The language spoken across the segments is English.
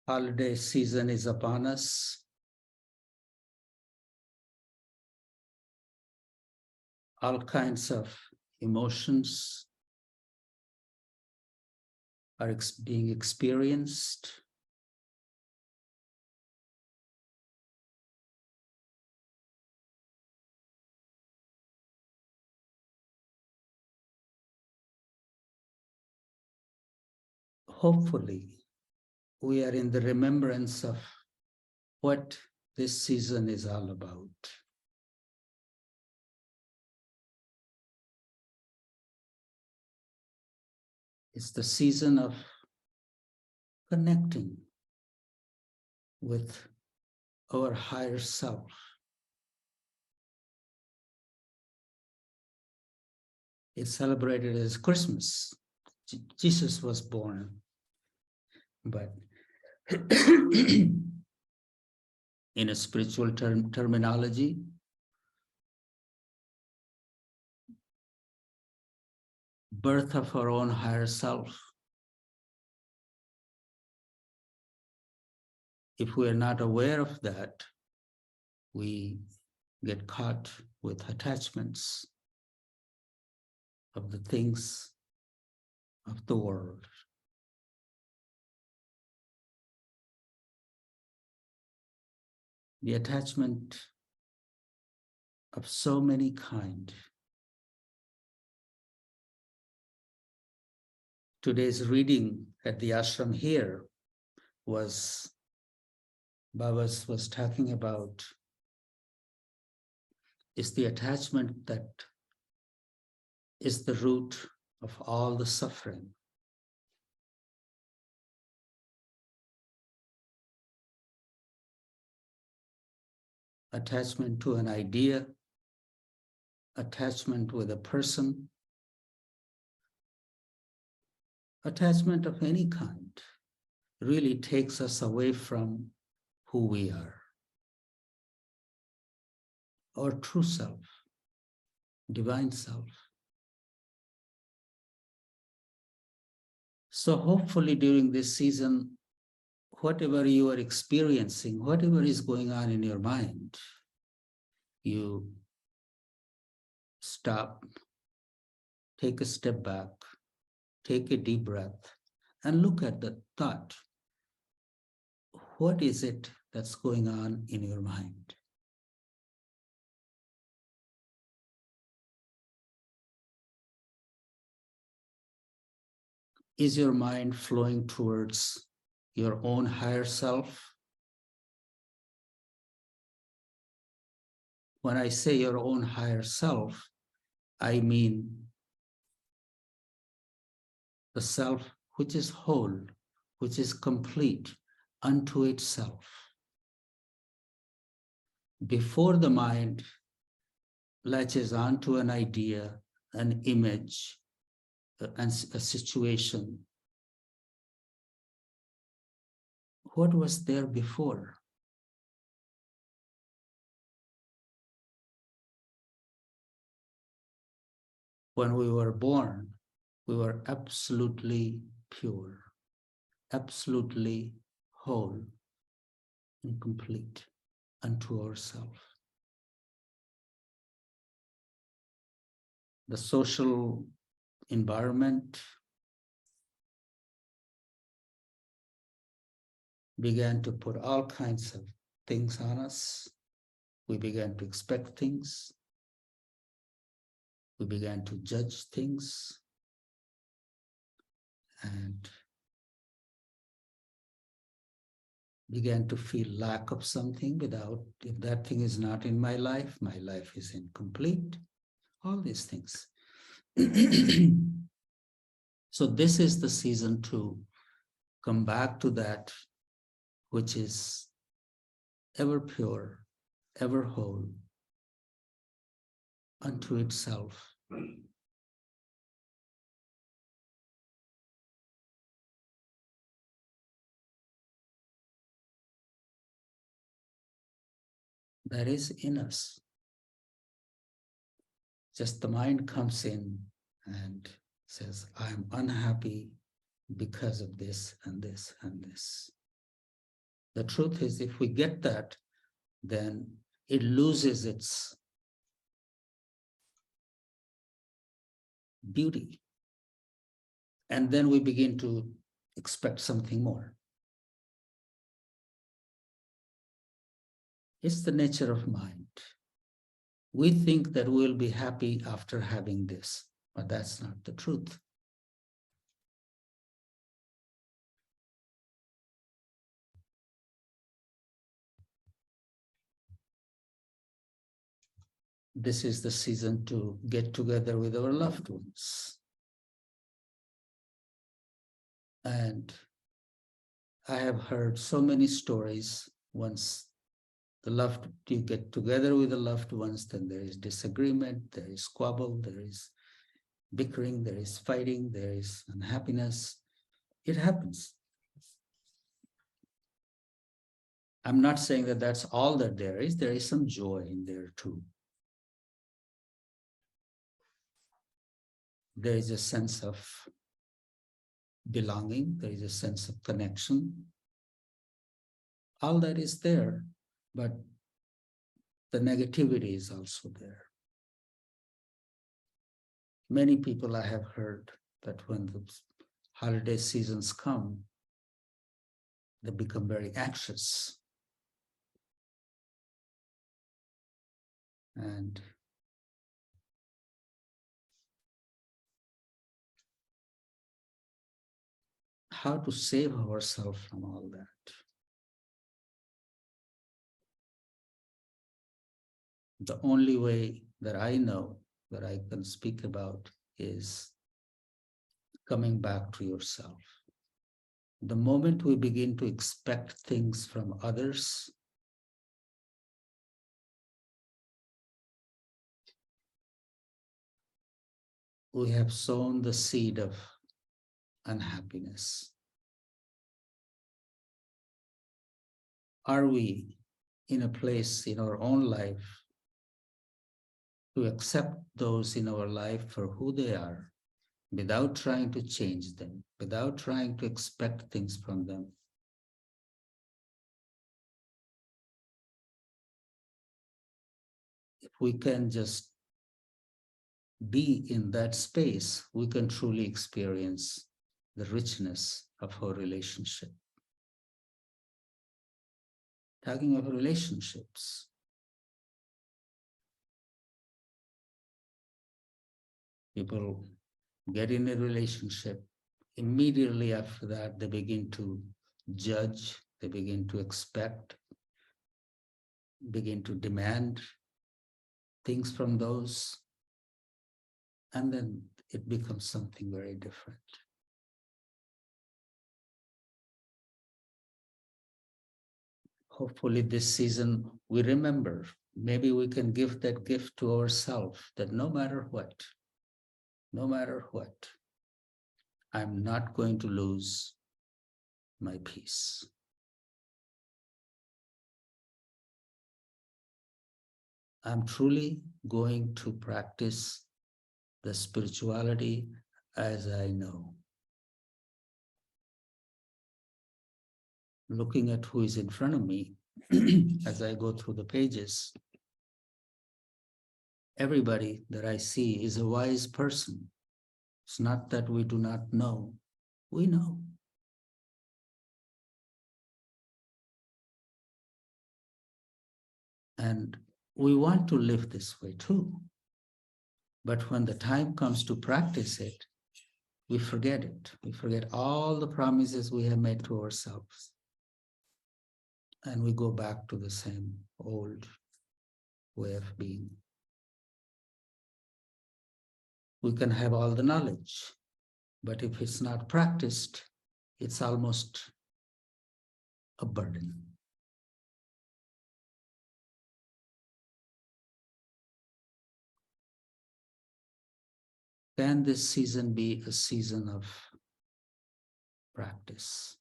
Holiday season is upon us. All kinds of emotions are being experienced. Hopefully, we are in the remembrance of what this season is all about. It's the season of connecting with our higher self. It's celebrated as Christmas. Jesus was born, but in a spiritual terminology, birth of our own higher self. If we are not aware of that, we get caught with attachments of the things of the world. The attachment of so many kind. Today's reading at the ashram here was, Baba was talking about, is the attachment that is the root of all the suffering. Attachment to an idea, attachment with a person, attachment of any kind really takes us away from who we are. Our true self, divine self. So hopefully during this season, whatever you are experiencing, whatever is going on in your mind, you stop, take a step back, take a deep breath, and look at the thought. What is it that's going on in your mind? Is your mind flowing towards your own higher self? When I say your own higher self, I mean the self which is whole, which is complete unto itself. Before the mind latches onto an idea, an image, and a situation, what was there before? When we were born, we were absolutely pure, absolutely whole and complete unto ourselves. The social environment began to put all kinds of things on us. We began to expect things. We began to judge things. And began to feel lack of something without, if that thing is not in my life is incomplete. All these things. So this is the season to come back to that which is ever pure, ever whole, unto itself. That is in us. Just the mind comes in and says, I'm unhappy because of this and this and this. The truth is, if we get that, then it loses its beauty. And then we begin to expect something more. It's the nature of mind. We think that we'll be happy after having this, but that's not the truth. This is the season to get together with our loved ones. And I have heard so many stories. Once you get together with the loved ones, then there is disagreement, there is squabble, there is bickering, there is fighting, there is unhappiness. It happens. I'm not saying that that's all that there is. There is some joy in there too. There is a sense of belonging. There is a sense of connection. All that is there, but the negativity is also there. Many people I have heard that when the holiday seasons come, they become very anxious. And how to save ourselves from all that? The only way that I know that I can speak about is coming back to yourself. The moment we begin to expect things from others, we have sown the seed of unhappiness. Are we in a place in our own life to accept those in our life for who they are, without trying to change them, without trying to expect things from them? If we can just be in that space, we can truly experience the richness of our relationship. Talking of relationships, people get in a relationship, immediately after that, they begin to judge, they begin to expect, begin to demand things from those, and then it becomes something very different. Hopefully this season we remember, maybe we can give that gift to ourselves, that no matter what, I'm not going to lose my peace. I'm truly going to practice the spirituality as I know. Looking at who is in front of me as I go through the pages, everybody that I see is a wise person. It's not that we do not know, we know. And we want to live this way too. But when the time comes to practice it, we forget it. We forget all the promises we have made to ourselves. And we go back to the same old way of being. We can have all the knowledge, but if it's not practiced, it's almost a burden. Can this season be a season of practice?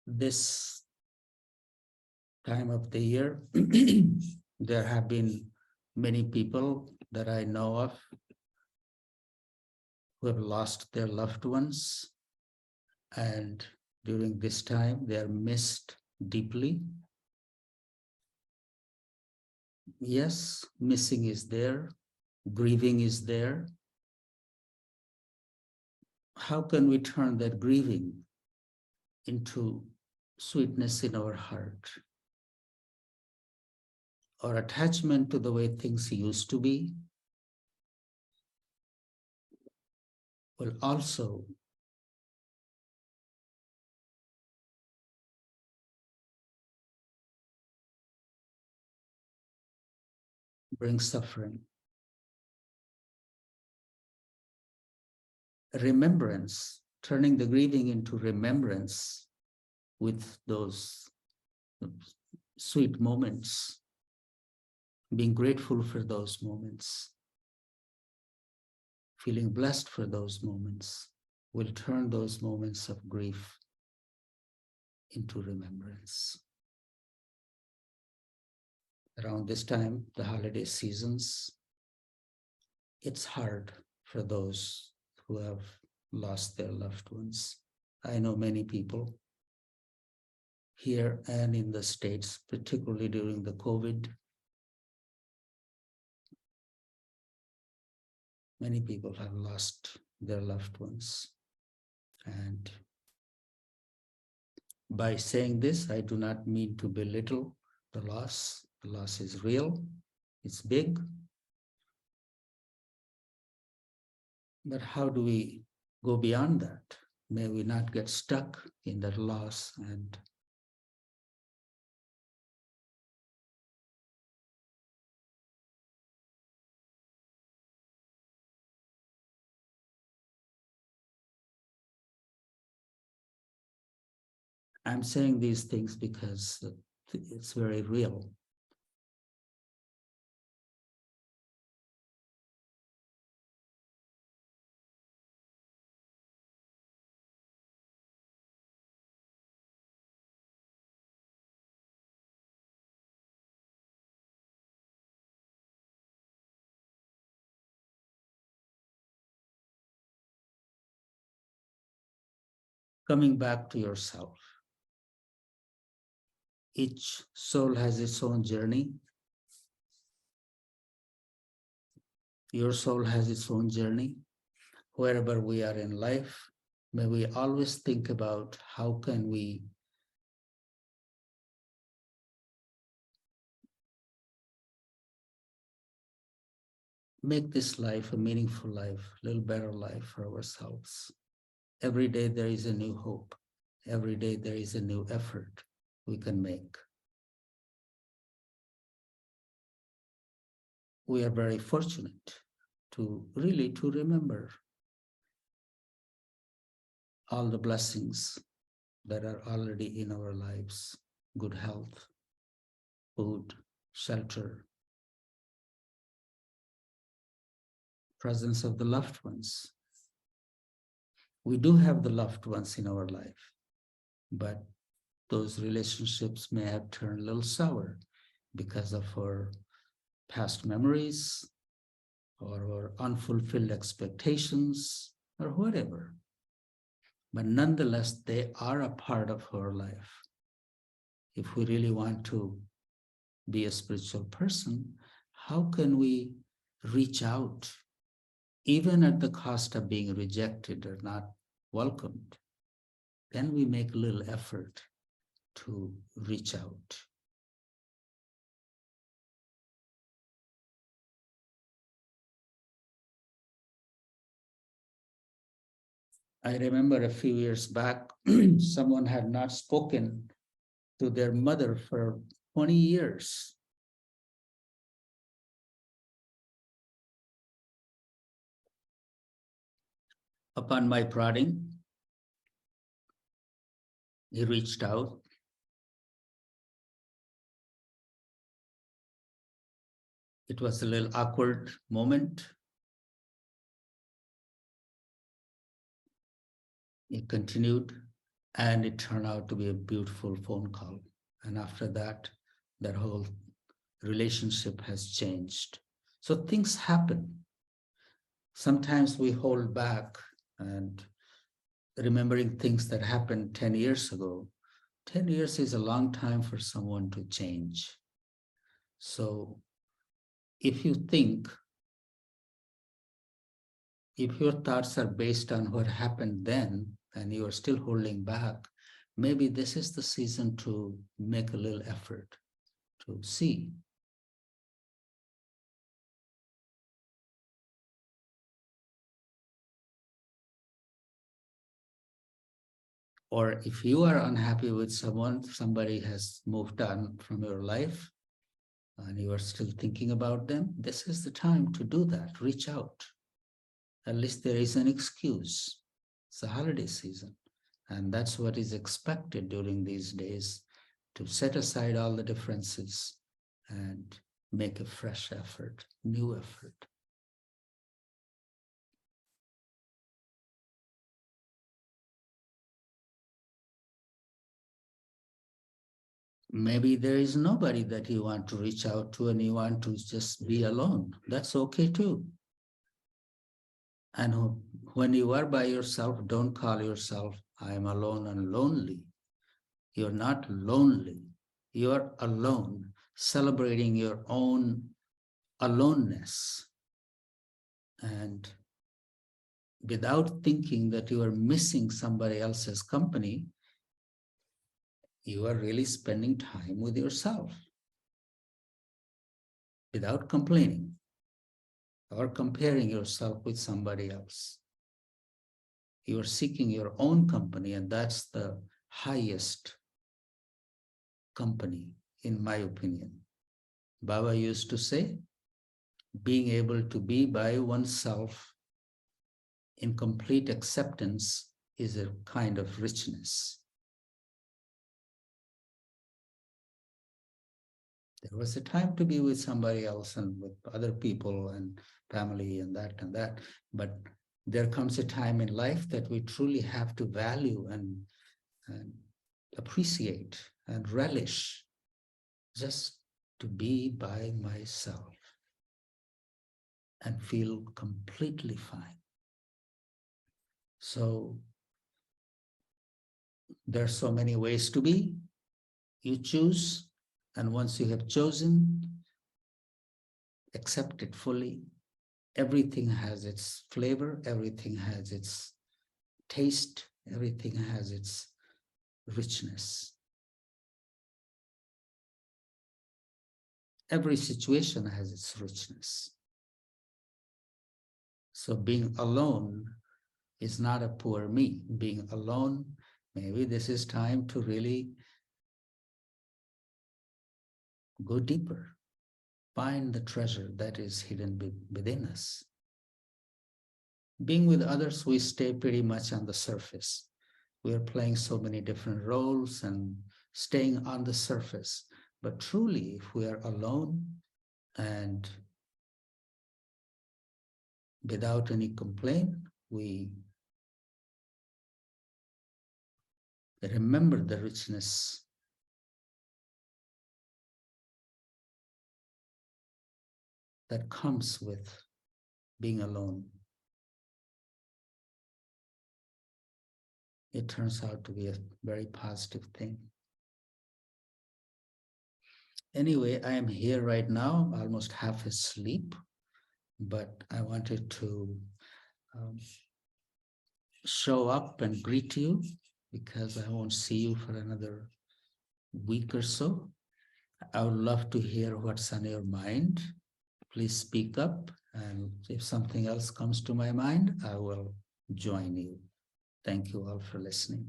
This time of the year. There have been many people that I know of who have lost their loved ones, and during this time they are missed deeply. Yes, missing is there, grieving is there. How can we turn that grieving into sweetness in our heart, or attachment to the way things used to be will also bring suffering. Remembrance, turning the grieving into remembrance with those sweet moments, being grateful for those moments, feeling blessed for those moments, will turn those moments of grief into remembrance. Around this time, the holiday seasons, it's hard for those who have lost their loved ones. I know many people here and in the States, particularly during the COVID. Many people have lost their loved ones. And by saying this, I do not mean to belittle the loss. The loss is real, it's big. But how do we go beyond that? May we not get stuck in that loss. And I'm saying these things because it's very real. Coming back to yourself. Each soul has its own journey. Your soul has its own journey. Wherever we are in life, may we always think about how can we make this life a meaningful life, a little better life for ourselves. Every day there is a new hope. Every day there is a new effort we can make. We are very fortunate to really to remember all the blessings that are already in our lives: good health, food, shelter, presence of the loved ones. We do have the loved ones in our life, but those relationships may have turned a little sour because of our past memories or our unfulfilled expectations or whatever. But nonetheless, they are a part of our life. If we really want to be a spiritual person, how can we reach out, even at the cost of being rejected or not welcomed? Then we make a little effort to reach out. I remember a few years back, someone had not spoken to their mother for 20 years. Upon my prodding, he reached out. It was a little awkward moment. It continued, and it turned out to be a beautiful phone call. And after that, that whole relationship has changed. So things happen. Sometimes we hold back and remembering things that happened 10 years ago. 10 years is a long time for someone to change. So if you think, if your thoughts are based on what happened then and you are still holding back, maybe this is the season to make a little effort to see. Or if you are unhappy with someone, somebody has moved on from your life and you are still thinking about them, this is the time to do that. Reach out. At least there is an excuse. It's a holiday season. And that's what is expected during these days, to set aside all the differences and make a fresh effort, new effort. Maybe there is nobody that you want to reach out to and you want to just be alone. That's okay too. And when you are by yourself, don't call yourself, I am alone and lonely. You're not lonely. You're alone, celebrating your own aloneness. And without thinking that you are missing somebody else's company, you are really spending time with yourself without complaining or comparing yourself with somebody else. You are seeking your own company, and that's the highest company, in my opinion. Baba used to say, being able to be by oneself in complete acceptance is a kind of richness. There was a time to be with somebody else and with other people and family and that, but there comes a time in life that we truly have to value and appreciate and relish just to be by myself and feel completely fine. So there are so many ways to be. You choose, and once you have chosen, accept it fully. Everything has its flavor, everything has its taste, everything has its richness. Every situation has its richness. So being alone is not a poor me. Being alone, maybe this is time to really go deeper, find the treasure that is hidden within us. Being with others, we stay pretty much on the surface. We are playing so many different roles and staying on the surface. But truly, if we are alone and without any complaint, we remember the richness that comes with being alone. It turns out to be a very positive thing. Anyway, I am here right now, almost half asleep, but I wanted to show up and greet you because I won't see you for another week or so. I would love to hear what's on your mind. Please speak up, and if something else comes to my mind, I will join you. Thank you all for listening.